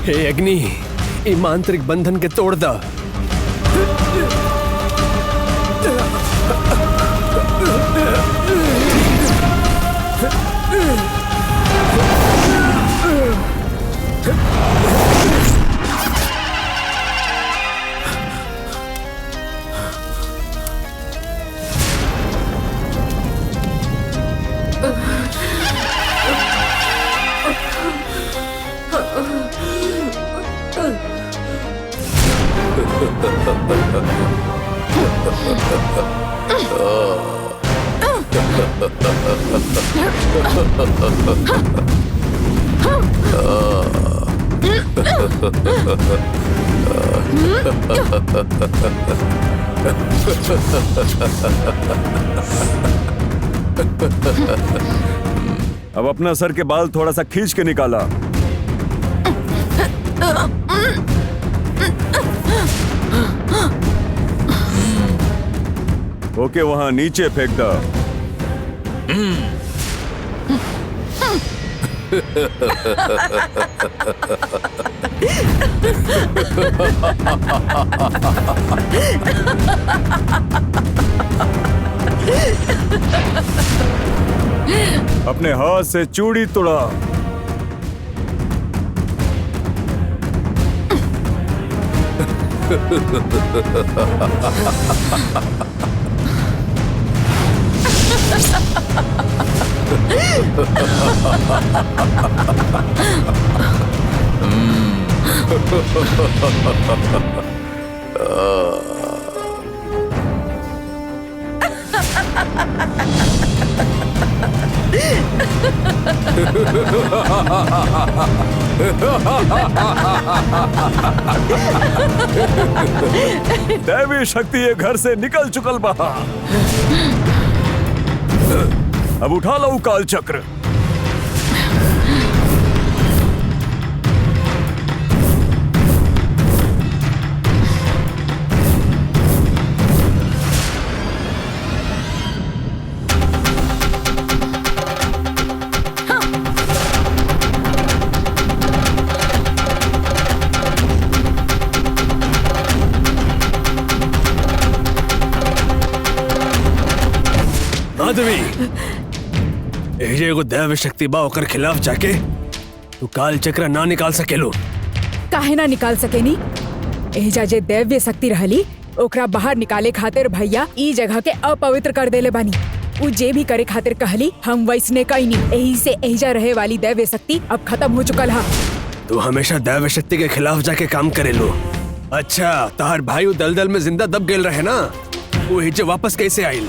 हे अग्नि, ई मांत्रिक बंधन के तोड़ दा। अब अपना सर के बाल थोड़ा सा खींच के निकाला। ओके, वहां नीचे फेंक दो। अपने हाथ से चूड़ी तोड़ा। दैवी शक्ति ये घर से निकल चुकल बहा। अब उठा लो काल चक्र। माधवी, एजे को दैव शक्ति बा ओकर खिलाफ जाके तू काल चक्र ना निकाल सकेलो। काहे ना निकाल सकेनी? एजा जे दैव्य शक्ति रहली ओकरा बाहर निकाले खातिर भैया ई जगह के अपवित्र कर देले बानी। उ जे भी करे खातिर कहली हम वैसने कईनी। एही से एजा रहे वाली दैव्य शक्ति अब खत्म हो चुकल हा। तू हमेशा दैव शक्ति के खिलाफ जाके काम करेलो। अच्छा, तार भाई दलदल में जिंदा दब गेल रहे ना, वो एजे वापस कैसे आइल?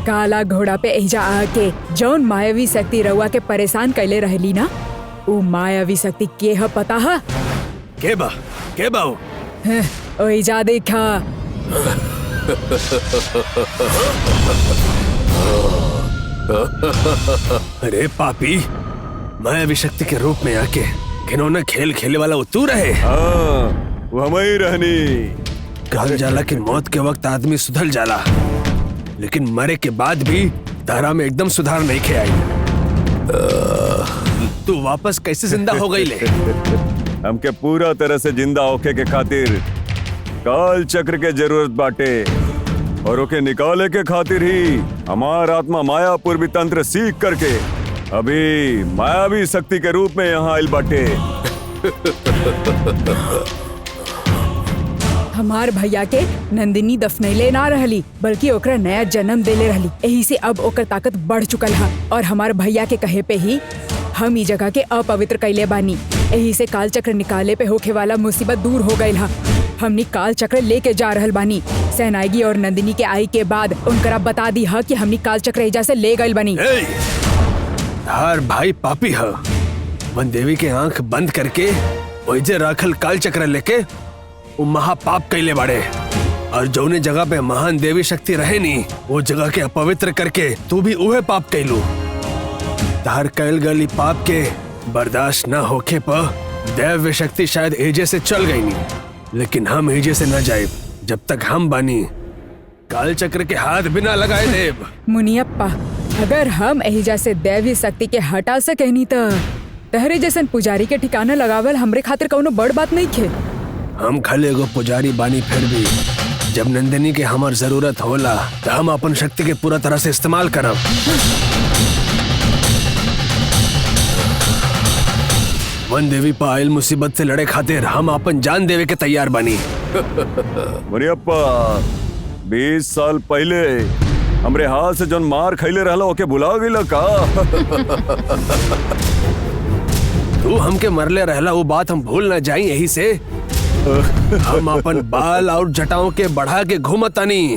काला घोड़ा पे एजा आके जौन मायावी शक्ति रउआ के परेशान कैले रहली ना, उ मायावी शक्ति के ह पता है? के बा वो? ओइजा देखा। अरे पापी, मायावी शक्ति के रूप में आके घिनौना खेल खेले वाला वो तू रहे? हाँ, वो हम ही रहनी। कहल जाला कि मौत के वक्त आदमी सुधल जाला, लेकिन मरे के बाद भी धारा में एकदम सुधार नहीं खे आई। तू वापस कैसे जिंदा हो गई ले? हमके पूरा तरह से जिंदा होके के खातिर काल चक्र के जरूरत बाटे, और ओके निकाले के खातिर ही हमार आत्मा मायापुर भी तंत्र सीख करके अभी मायावी शक्ति के रूप में यहाँ आइल बाटे। हमार भैया के नंदिनी दफनैले ना रहली, बल्कि ओकरा नया जन्म देले रहली। यही से अब ओकर ताकत बढ़ चुकल हा, और हमार भैया के कहे पे ही हम ई जगह के अपवित्र कैले बानी। यही से काल चक्र निकाले पे होखे वाला मुसीबत दूर हो गईल हा। हमनी काल चक्र लेके जा रहल बानी। सहनाईगी और नंदिनी के आई के बाद उनकरा बता दी हा कि हमनी काल चक्र एजा से ले गईल बानी। हर भाई पापी है, वन देवी के आंख बंद करके ओइजे राखल काल चक्र लेके वो महापाप कैले बाड़े, और जौने जगह पे महान देवी शक्ति रहे नी वो जगह के अपवित्र करके तू भी उहे पाप कैलू। तार कैल गली पाप के बर्दाश्त न होके पर दैव्य शक्ति शायद एजे से चल गई नी, लेकिन हम एजे से न जाए जब तक हम बानी। काल चक्र के हाथ बिना लगाए देव। मुनियप्पा, अगर हम एहिजा से दैवी शक्ति के हटा सकेनी त तहरे जैसन पुजारी के ठिकाना लगावल हमरे खातिर कौनो बड़ बात नहीं खे। हम खले एगो पुजारी बानी, फिर भी जब नंदिनी के हमार जरूरत होला तो हम अपन शक्ति के पूरा तरह से इस्तेमाल करब। वन देवी पर आयल मुसीबत से लड़े खातिर हम अपन जान देवे के तैयार बानी। मुनियप्पा 20 साल पहले हमरे हाथ से जौन मार खैले रहला ओके भुला गइला का? तू हमके मरले रहला वो बात हम भूल ना जाई, यही से हम अपन बाल और जटाओं के बढ़ा के घूमतानी।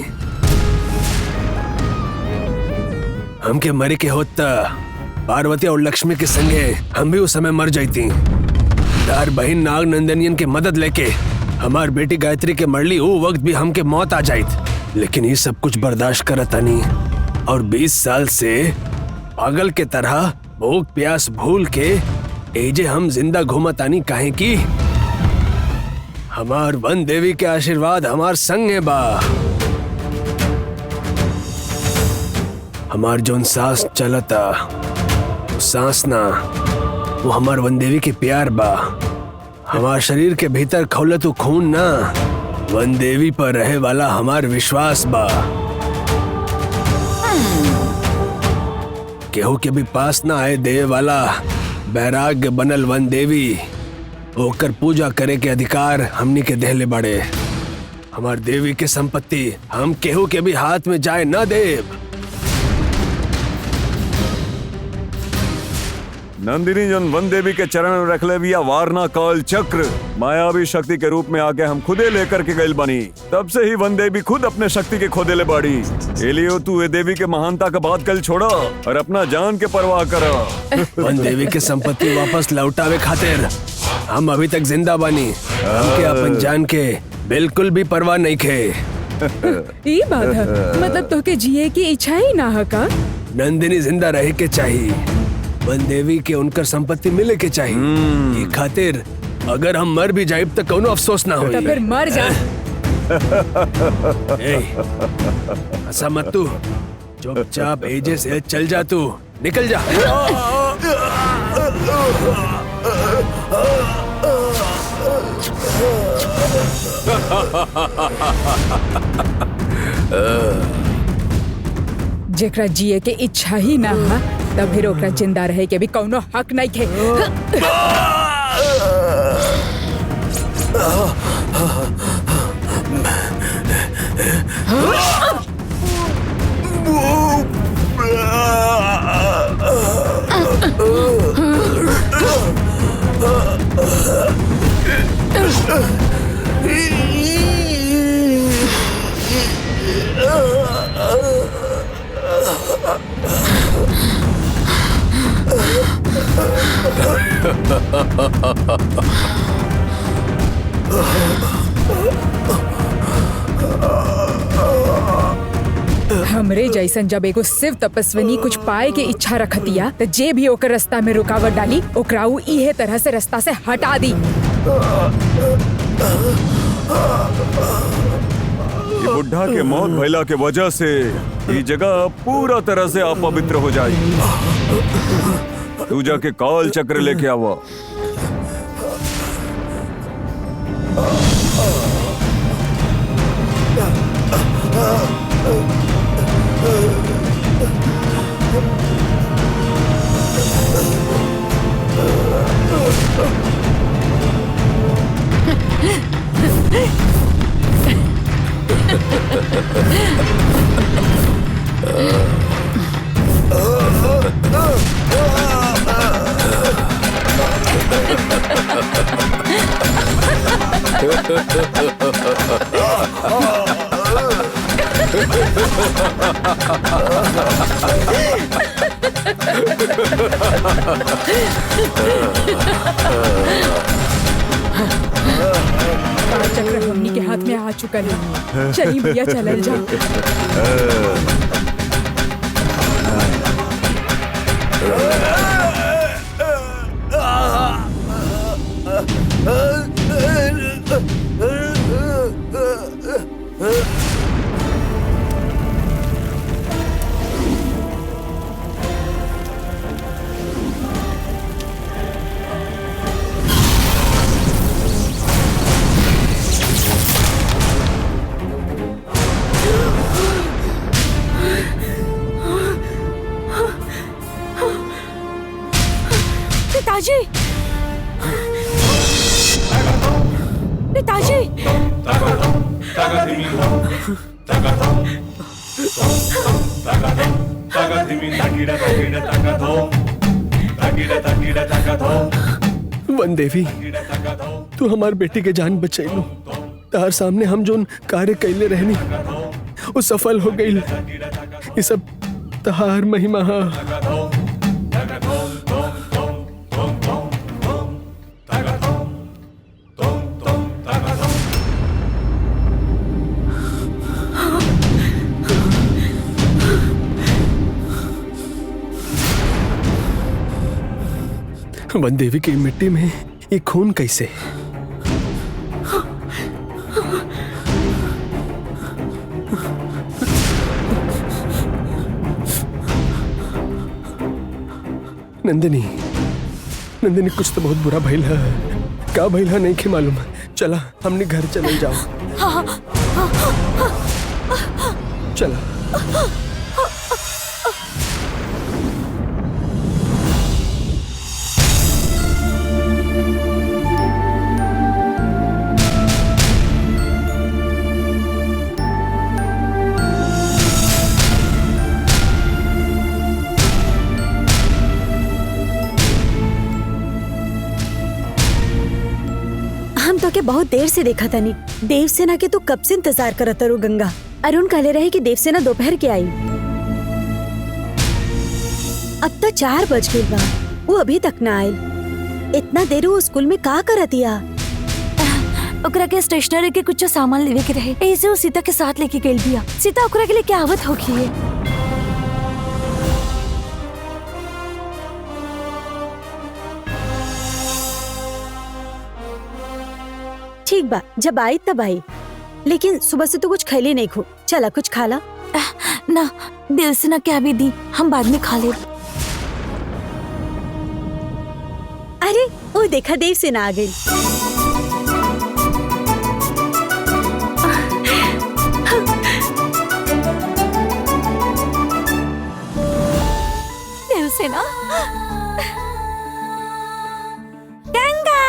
हमके मरे के होता पार्वती और लक्ष्मी के संगे हम भी उस समय मर जाती। दार बहन नाग नंदनियन के मदद लेके हमार बेटी गायत्री के मरली वो वक्त भी हमके मौत आ जाइत, लेकिन ये सब कुछ बर्दाश्त करतानी। और 20 साल से पागल के तरह भूख प्यास भूल के एजे हम जिंदा घूमतानी, काहे की हमार वन देवी के आशीर्वाद हमार संग है बा। हमार जोन सांस चलता सांस ना, वो हमार वन देवी के प्यार बा। हमार शरीर के भीतर खौलत खून ना, वन देवी पर रहे वाला हमार विश्वास बा। केहू के भी पास ना आए देवे वाला बैराग्य बनल वन देवी, होकर पूजा करे के अधिकार हमनी के देहले बड़े। हमार देवी के संपत्ति हम केहू के भी हाथ में जाए ना देव। नंदिनी जन वन देवी के चरण में रखले बिया वारना काल चक्र मायावी शक्ति के रूप में आके हम खुदे लेकर के गइल बनी। तब से ही वन देवी खुद अपने शक्ति के खोदेले बाड़ी। एलियो तू ए देवी के महानता का बात कल छोड़ा और अपना जान के परवाह करा। वन देवी के संपत्ति वापस लौटावे खातिर हम अभी तक जिंदा बनी। हमके अपन जान के बिल्कुल भी परवाह नहीं खे। ये बात है, मतलब तोके जिए की इच्छा ही ना है का? नंदिनी जिंदा रहे के चाहिए, वन देवी के उनकर संपत्ति मिले के चाहिए। ये खातिर अगर हम मर भी जाए तो कोनो अफसोस ना हो। तो फिर मर जा। ऐसा मत तू, चुपचाप एजे से चल जा, तू निकल जा। जेकरा जिए के इच्छा ही ना है तब फिर ओकरा जिंदा रहे के भी कौनो हक नहीं थे। हमरे जैसन जब एगो शिव तपस्विनी कुछ पाए के इच्छा रखतिया तो जे भी ओकर रास्ता में रुकावट डाली ओकरा उ इहे तरह से रास्ता से हटा दी। ये बुढ़ा के मौत भइला के वजह से ये जगह पूरा तरह से अपवित्र हो जाएगी। तू जाके काल चक्र लेके आवा। चक्र हमनी के हाथ में आ चुका है। चलिए भैया चलल जा। पिताजी, पिताजी, वन देवी, तू हमार बेटी के जान बचैलू। तार सामने हम जोन कार्य कैले रहनी वो सफल हो गई। ये सब तहार महिमा हा। वन देवी की मिट्टी में ये खून कैसे? नंदिनी, नंदिनी कुछ तो बहुत बुरा भइल है। का भइल है नहीं के मालूम। चला हमने घर चले जाओ। चला। तो के बहुत देर से देखा था नहीं। देवसेना के तो कब से इंतजार करत रो गंगा। अरुण कहले रहे कि देवसेना दोपहर के आई। अब तो 4 बज गए बा, वो अभी तक ना आयल। इतना देर वो स्कूल में का करतिया? ओकरा के स्टेशनरी के कुछ सामान लेवे के रहे, ऐसे वो सीता के साथ लेके गई बिया। सीता ओकरा के लिए क्या आवत होगी है? ठीक बा, जब आई तब आई, लेकिन सुबह से तो कुछ खैली नहीं खो। चला कुछ खा ला। ना, देवसेना क्या भी दी, हम बाद में खा ले। अरे वो देखा, देवसेना आ गई। देवसेना, गंगा,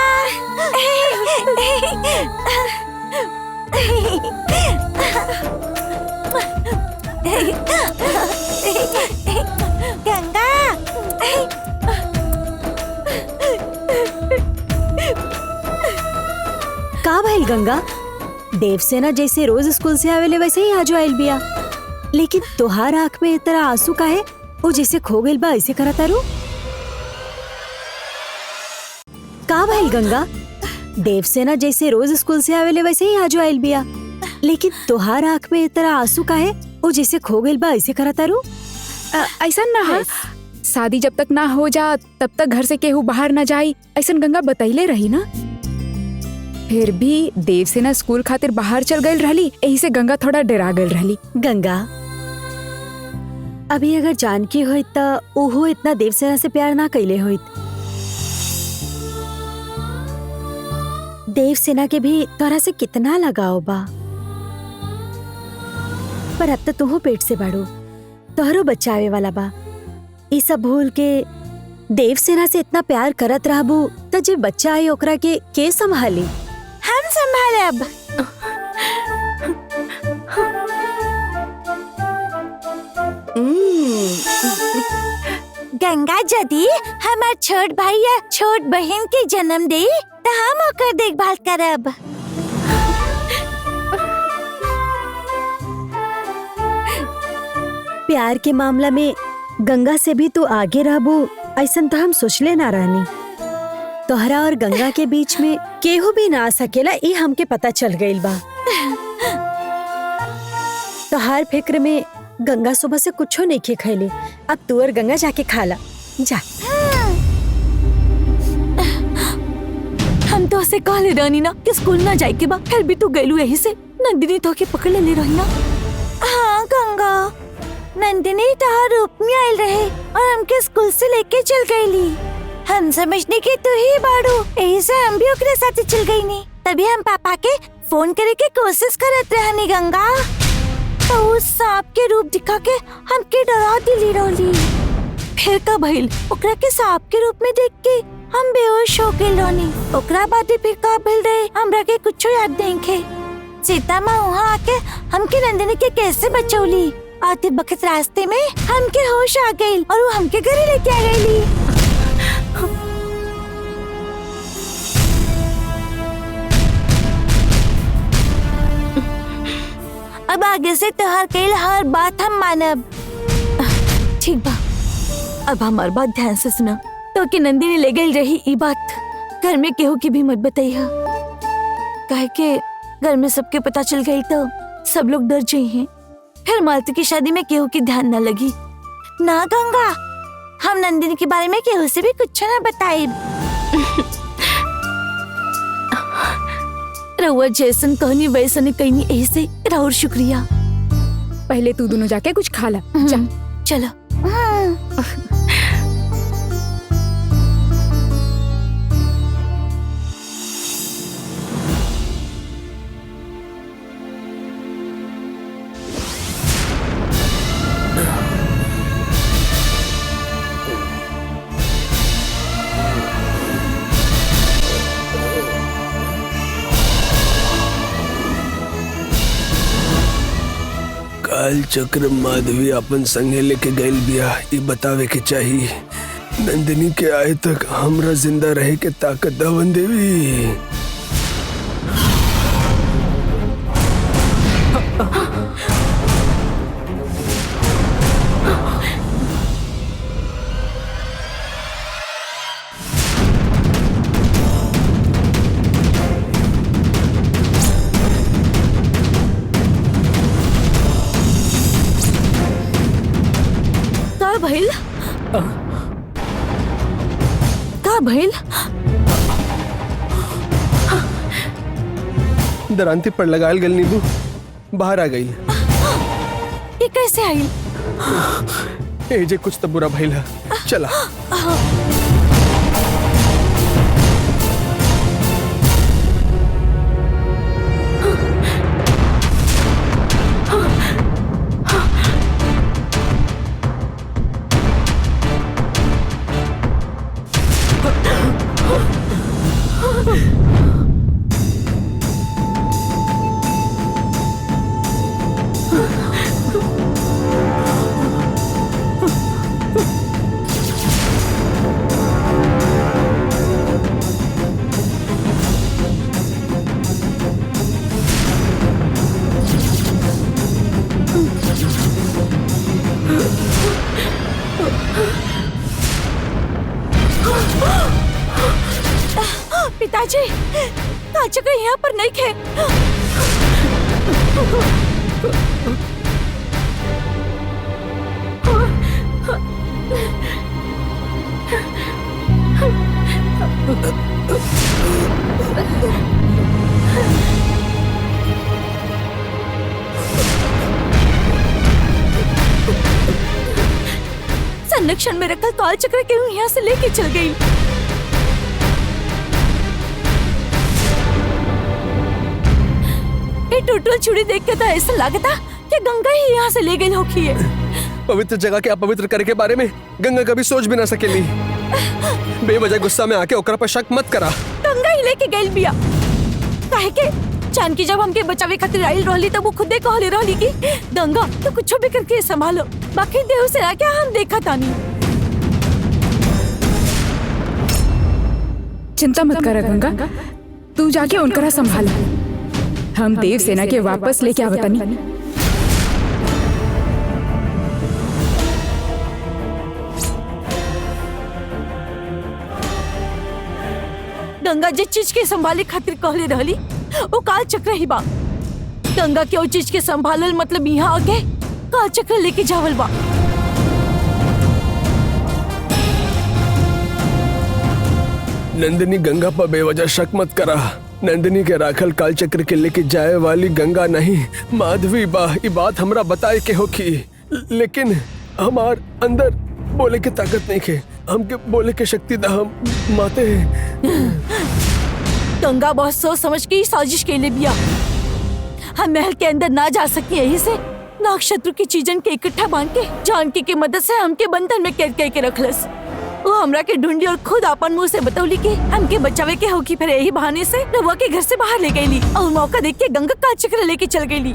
गंगा, का भाई गंगा? देवसेना जैसे रोज स्कूल से आवेले वैसे ही आजो आयल बिया, लेकिन तोहार आँख में इतना आंसू का है? वो जैसे खो गइल बा ऐसे करता रू। का भाई गंगा? देवसेना जैसे रोज स्कूल से आवेले वैसे ही आजो आयल बिया, लेकिन तोहार आँख में इतना आंसू का है? वो जैसे खो गइल बा ऐसे करता रू। ऐसा ना है। शादी जब तक ना हो जा तब तक घर से केहू बाहर ना जाई, ऐसा गंगा बतैले रही ना। फिर भी देवसेना स्कूल खातिर बाहर चल गई रहली, यही से गंगा थोड़ा डरा गई रहली। गंगा, अभी अगर जानकी होइत त ओहो इतना देवसेना से प्यार ना कैले होइत। देवसेना के भी तोरा से कितना लगाव बा, पर अब तो तुहो पेट से बाड़ू, तोहरो बच्चावे वाला बा। ई सब भूल के देवसेना से इतना प्यार करत रहबू त जे बच्चा आई ओकरा के संभाली? हम संभाले अब। गंगा यदि हमार छोट भाई या छोट बहन के जन्म दे तो हम ओकर देखभाल करब। प्यार के मामला में गंगा से भी तू आगे रहबू ऐसा तो हम सोचले ना रहनी। तोहरा और गंगा के बीच में केहू भी ना आ सकेला, ये हमके पता चल गइल बा। तोहार फिक्र में गंगा सुबह से कुछो नहीं खे खैले, अब तू और गंगा जाके खा ला जा। हम तो से कहले रहनी ना कि स्कूल ना जाए के बा, फिर भी तू गइलू यही से। नंदिनी तो के पकड़ ले रही ना। हाँ गंगा, नंदिनी तोहार रूप में आयल रहे और हमके स्कूल से लेके चल गईली। हम समझने के तू ही बाड़ू, यही से हम भी ओकरे साथ चल गई नी। तभी हम पापा के फोन करे के कोशिश करत रहनी गंगा, तो उस सांप के रूप दिखा के हमके डरा दिली रहली। फिर का भइल, ओकरा के सांप के रूप में देख के हम बेहोश हो गए लोनी। ओकरा बाद फिर का भेल रहे हमरा के कुछ याद नहीं खे। सीता माँ वहाँ आके हमके नंदिनी के कैसे बचौली। आते वक्त रास्ते में हमके होश आ गई और वो हमके घरे लेके आ गई। अब आगे से तोहर कईल हर बात हम मानब। ठीक बा, अब हमार बात ध्यान से सुना। तो कि नंदिनी ले गई रही ई बात घर में केहू की भी मत बताइए, काहे के घर में सबके पता चल गई तो सब लोग डर जाए हैं। फिर मालती की शादी में केहू की ध्यान न लगी। ना गंगा, हम नंदिनी के बारे में केहू से भी कुछ ना बताए। रहुआ जैसन कहनी वैसन कहनी, ऐसे राहुल शुक्रिया। पहले तू दोनों जाके कुछ खा ला। जा। चलो। काल चक्र माधवी अपन संगे लेके गइल बिया, ये बतावे के चाहिए। नंदिनी के आए तक हमरा जिंदा रहे के ताकत दवन देवी। का भइल? दरांती पर लगायल गल नींबू बाहर आ गई। ये कैसे आई? ए जे कुछ तो बुरा भइल है। चला। पिताजी, काचका यहाँ पर नहीं थे। संरक्षण में रखकर काल चक्र क्यों यहाँ से लेके चल गई? ये टूटल छुरी देख के तो ऐसा लगता कि गंगा ही यहाँ से ले गई होगी है। पवित्र जगह के अपवित्र करे के बारे में गंगा कभी सोच भी ना सकेली। बेवजह गुस्सा में आके ओकरा पर शक मत करा। गंगा ही लेके गई बिया। काहे के जानकी जब हमके बचावे खातिर आइल रहली तब वो खुदे कहले रहली कि गंगा तो कुछ भी करके संभालो, बाकी देव से आके हम देखा तानी। चिंता मत कर गंगा, तू जाके उनकरा संभाला। हम देव सेना के वापस लेके आवतानी। गंगा जिस चीज के संभाले खातिर कहले रहली वो काल चक्र ही बा। गंगा के वो चीज के संभालल मतलब यहाँ आके काल चक्र लेके जावल बा। नंदिनी, गंगा पर बेवजह शक मत करा। नंदिनी के राखल काल चक्र के लेके जाए वाली गंगा नहीं माधवी बा। ये बात हमरा बताए के होखी, लेकिन हमार अंदर बोले के ताकत नहीं है। हमके बोले के शक्ति दा हम माते। गंगा बहुत सोच समझ के ही साजिश के लिए बिया। हम महल के अंदर ना जा सके, यही से नाग शत्रु की चीजन के इकट्ठा बांध के जानकी की मदद से हमके बंधन में कैद करके रखलस। वो हमरा के ढूंढी और खुद अपन मुंह से बतौली कि हमके बचावे के होगी, फिर यही बहाने से रवा के घर से बाहर ले गईली और मौका देख के गंगा काल चक्र लेके चल गईली।